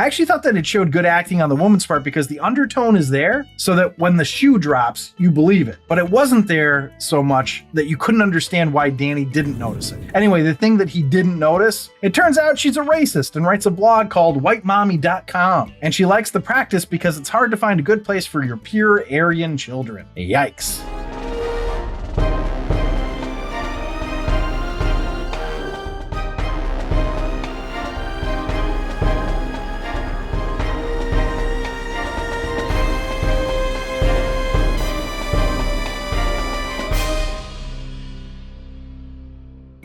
I actually thought that it showed good acting on the woman's part because the undertone is there so that when the shoe drops, you believe it. But it wasn't there so much that you couldn't understand why Danny didn't notice it. Anyway, the thing that he didn't notice, it turns out she's a racist and writes a blog called whitemommy.com. And she likes the practice because it's hard to find a good place for your pure Aryan children. Yikes.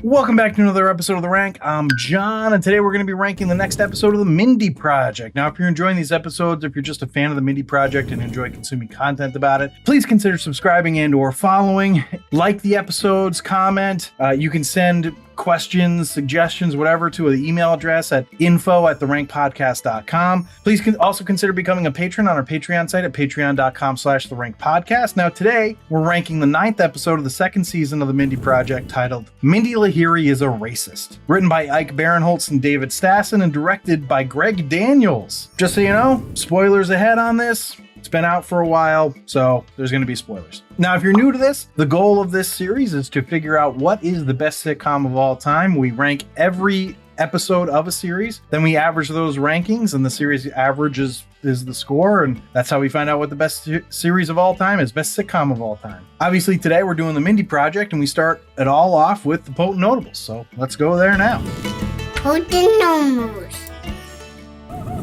Welcome back to another episode of The Rank. I'm John, and today we're going to be ranking the next episode of the Mindy Project. Now, if you're enjoying these episodes, if you're just a fan of the Mindy Project and enjoy consuming content about it, please consider subscribing and or following. Like the episodes, comment. You can send questions, suggestions, whatever, to the email address at info@therankpodcast.com. Please also consider becoming a patron on our Patreon site at patreon.com/therankpodcast. Now today, we're ranking the 9th episode of the 2nd season of the Mindy Project titled Mindy Lahiri Is a Racist. Written by Ike Barinholtz and David Stassen and directed by Greg Daniels. Just so you know, spoilers ahead on this. It's been out for a while, so there's going to be spoilers. Now, if you're new to this, the goal of this series is to figure out what is the best sitcom of all time. We rank every episode of a series, then we average those rankings, and the series average is the score, and that's how we find out what the best series of all time is, best sitcom of all time. Obviously, today we're doing the Mindy Project, and we start it all off with the Potent Notables, so let's go there now. Potent Notables.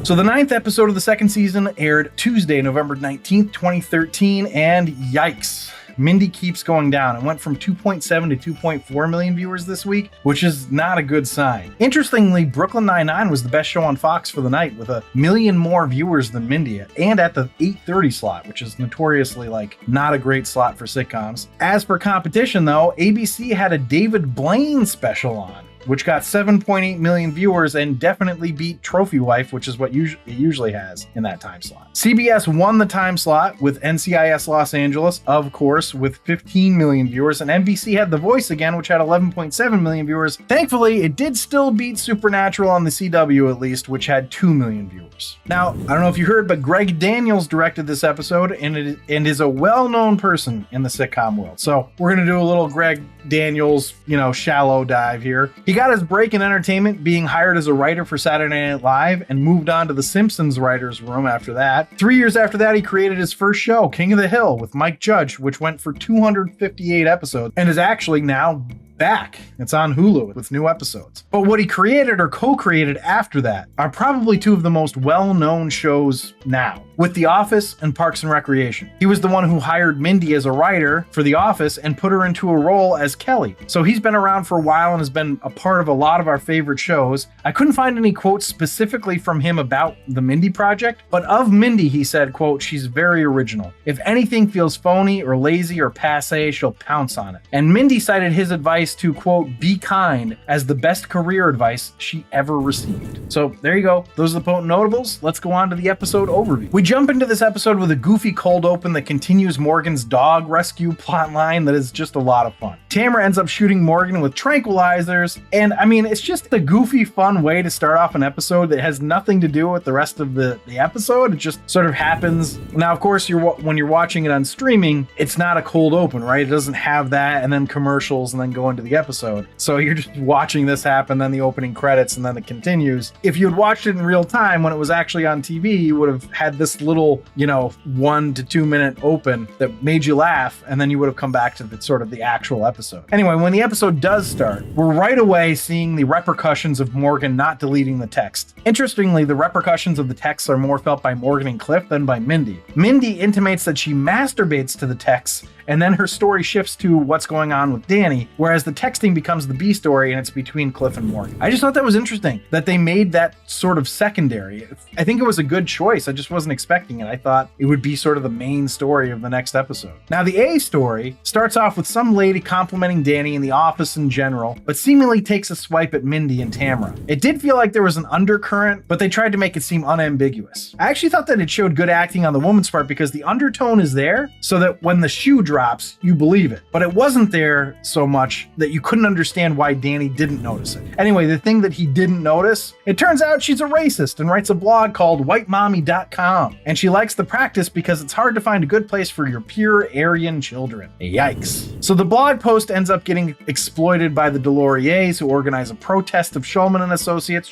So the 9th episode of the 2nd season aired Tuesday, November 19th, 2013, and yikes. Mindy keeps going down. It went from 2.7 to 2.4 million viewers this week, which is not a good sign. Interestingly, Brooklyn Nine-Nine was the best show on Fox for the night with 1 million more viewers than Mindy, and at the 8:30 slot, which is notoriously not a great slot for sitcoms. As for competition though, ABC had a David Blaine special on, which got 7.8 million viewers and definitely beat Trophy Wife, which is what it usually has in that time slot. CBS won the time slot with NCIS Los Angeles, of course, with 15 million viewers, and NBC had The Voice again, which had 11.7 million viewers. Thankfully, it did still beat Supernatural on the CW at least, which had 2 million viewers. Now, I don't know if you heard, but Greg Daniels directed this episode and is a well-known person in the sitcom world. So we're going to do a little Greg Daniels, shallow dive here. He got his break in entertainment being hired as a writer for Saturday Night Live and moved on to The Simpsons writer's room after that. 3 years after that, he created his first show, King of the Hill, with Mike Judge, which went for 258 episodes and is actually now back. It's on Hulu with new episodes. But what he created or co-created after that are probably two of the most well-known shows now, with The Office and Parks and Recreation. He was the one who hired Mindy as a writer for The Office and put her into a role as Kelly. So he's been around for a while and has been a part of a lot of our favorite shows. I couldn't find any quotes specifically from him about the Mindy Project, but of Mindy, he said, quote, "She's very original. If anything feels phony or lazy or passé, she'll pounce on it." And Mindy cited his advice to, quote, "be kind" as the best career advice she ever received. So there you go. Those are the Potent Notables. Let's go on to the episode overview. We jump into this episode with a goofy cold open that continues Morgan's dog rescue plotline that is just a lot of fun. Tamra ends up shooting Morgan with tranquilizers, and it's just a goofy, fun way to start off an episode that has nothing to do with the rest of the episode. It just sort of happens. Now, of course, when you're watching it on streaming, it's not a cold open, right? It doesn't have that and then commercials and then go into the episode. So you're just watching this happen, then the opening credits, and then it continues. If you had watched it in real time when it was actually on TV, you would have had this little, 1 to 2 minute open that made you laugh, and then you would have come back to the actual episode. Anyway, when the episode does start, we're right away seeing the repercussions of Morgan not deleting the text. Interestingly, the repercussions of the text are more felt by Morgan and Cliff than by Mindy. Mindy intimates that she masturbates to the texts, and then her story shifts to what's going on with Danny, whereas the texting becomes the B story and it's between Cliff and Morgan. I just thought that was interesting that they made that sort of secondary. I think it was a good choice. I just wasn't expecting it. I thought it would be sort of the main story of the next episode. Now, the A story starts off with some lady complimenting Danny in the office in general, but seemingly takes a swipe at Mindy and Tamra. It did feel like there was an undercurrent, but they tried to make it seem unambiguous. I actually thought that it showed good acting on the woman's part because the undertone is there so that when the shoe drops, drops, you believe it. But it wasn't there so much that you couldn't understand why Danny didn't notice it. Anyway, the thing that he didn't notice, it turns out she's a racist and writes a blog called whitemommy.com. And she likes the practice because it's hard to find a good place for your pure Aryan children. Yikes. So the blog post ends up getting exploited by the Deloriers, who organize a protest of Shulman Associates.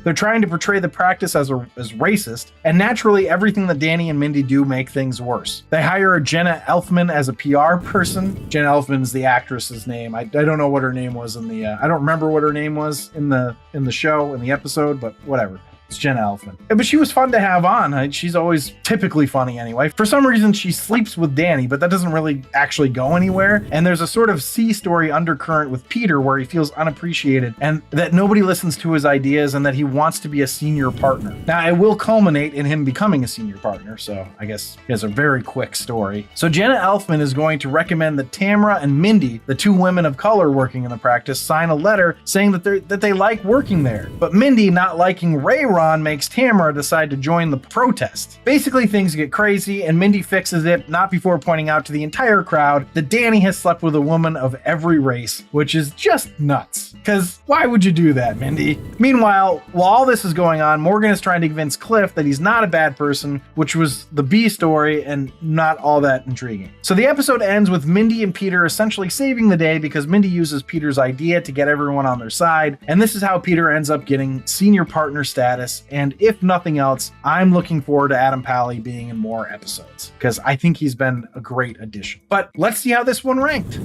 They're trying to portray the practice as racist, and naturally everything that Danny and Mindy do make things worse. They hire Jenna Elfman as a PR person. Jenna Elfman's the actress's name. I don't know what her name was in the I don't remember what her name was in the show, in the episode, but whatever. It's Jenna Elfman. But she was fun to have on. She's always typically funny anyway. For some reason, she sleeps with Danny, but that doesn't really actually go anywhere. And there's a sort of C-story undercurrent with Peter where he feels unappreciated and that nobody listens to his ideas and that he wants to be a senior partner. Now, it will culminate in him becoming a senior partner, so I guess he has a very quick story. So Jenna Elfman is going to recommend that Tamra and Mindy, the two women of color working in the practice, sign a letter saying that they like working there. But Mindy, not liking reruns, makes Tamra decide to join the protest. Basically, things get crazy, and Mindy fixes it, not before pointing out to the entire crowd that Danny has slept with a woman of every race, which is just nuts. Because why would you do that, Mindy? Meanwhile, while all this is going on, Morgan is trying to convince Cliff that he's not a bad person, which was the B story and not all that intriguing. So the episode ends with Mindy and Peter essentially saving the day because Mindy uses Peter's idea to get everyone on their side, and this is how Peter ends up getting senior partner status. And if nothing else, I'm looking forward to Adam Pally being in more episodes because I think he's been a great addition. But let's see how this one ranked.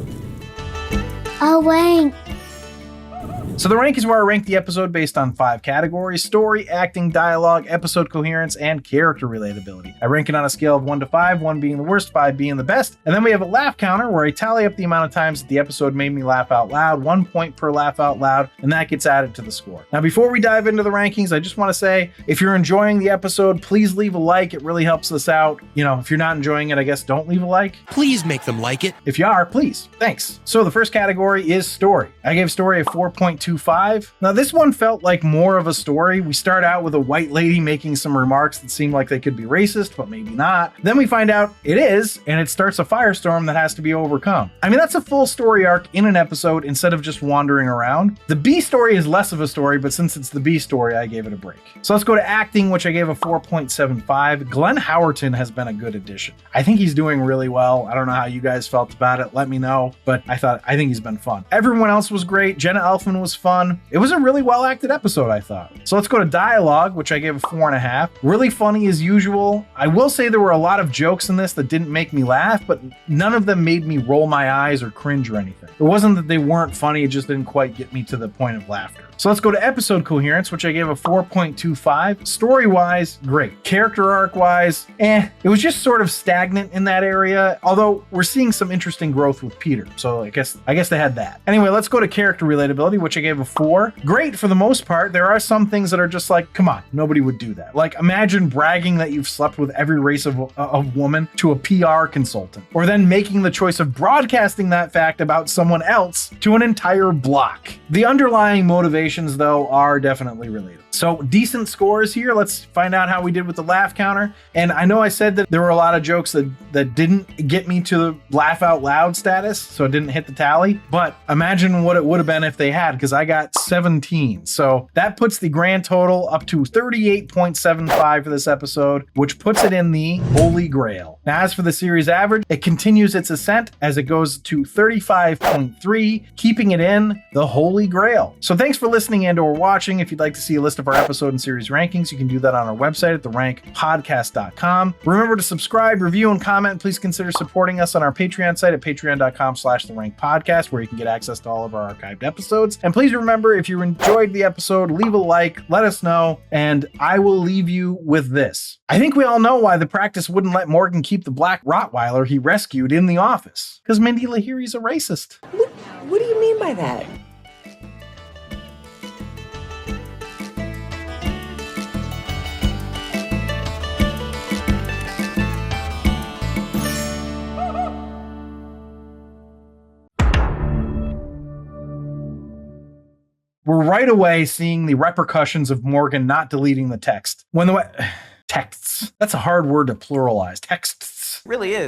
A rank. So the rank is where I rank the episode based on 5 categories: story, acting, dialogue, episode coherence, and character relatability. I rank it on a scale of 1 to 5, 1 being the worst, 5 being the best. And then we have a laugh counter where I tally up the amount of times that the episode made me laugh out loud, 1 point per laugh out loud, and that gets added to the score. Now, before we dive into the rankings, I just want to say, if you're enjoying the episode, please leave a like. It really helps us out. You know, if you're not enjoying it, I guess don't leave a like. Please make them like it. If you are, please. Thanks. So the first category is story. I gave story a 4.25. Now this one felt like more of a story. We start out with a white lady making some remarks that seem like they could be racist, but maybe not. Then we find out it is, and it starts a firestorm that has to be overcome. I mean, that's a full story arc in an episode instead of just wandering around. The B story is less of a story, but since it's the B story, I gave it a break. So let's go to acting, which I gave a 4.75. Glenn Howerton has been a good addition. I think he's doing really well. I don't know how you guys felt about it. Let me know, but I think he's been fun. Everyone else was great. Jenna Elfman was fun. It was a really well acted episode, I thought. So let's go to dialogue, which I gave a 4.5. Really funny as usual. I will say there were a lot of jokes in this that didn't make me laugh, but none of them made me roll my eyes or cringe or anything. It wasn't that they weren't funny, it just didn't quite get me to the point of laughter. So let's go to episode coherence, which I gave a 4.25. Story-wise, great. Character arc-wise, it was just sort of stagnant in that area, although we're seeing some interesting growth with Peter, so I guess they had that. Anyway, let's go to character relatability, which I gave a 4. Great for the most part. There are some things that are just like, come on, nobody would do that. Like, imagine bragging that you've slept with every race of woman to a PR consultant, or then making the choice of broadcasting that fact about someone else to an entire block. The underlying motivation though are definitely related. So decent scores here. Let's find out how we did with the laugh counter. And I know I said that there were a lot of jokes that didn't get me to the laugh out loud status, so it didn't hit the tally, but imagine what it would have been if they had, because I got 17. So that puts the grand total up to 38.75 for this episode, which puts it in the Holy Grail. Now, as for the series average, it continues its ascent as it goes to 35.3, keeping it in the Holy Grail. So thanks for listening and or watching. If you'd like to see a list of our episode and series rankings, you can do that on our website at therankpodcast.com. Remember to subscribe, review, and comment. Please consider supporting us on our Patreon site at patreon.com/therankpodcast, where you can get access to all of our archived episodes. And please remember, if you enjoyed the episode, leave a like, let us know, and I will leave you with this. I think we all know why the practice wouldn't let Morgan keep the black Rottweiler he rescued in the office. Because Mindy Lahiri is a racist. What do you mean by that? We're right away seeing the repercussions of Morgan not deleting the text. Texts. That's a hard word to pluralize. Texts. Really is.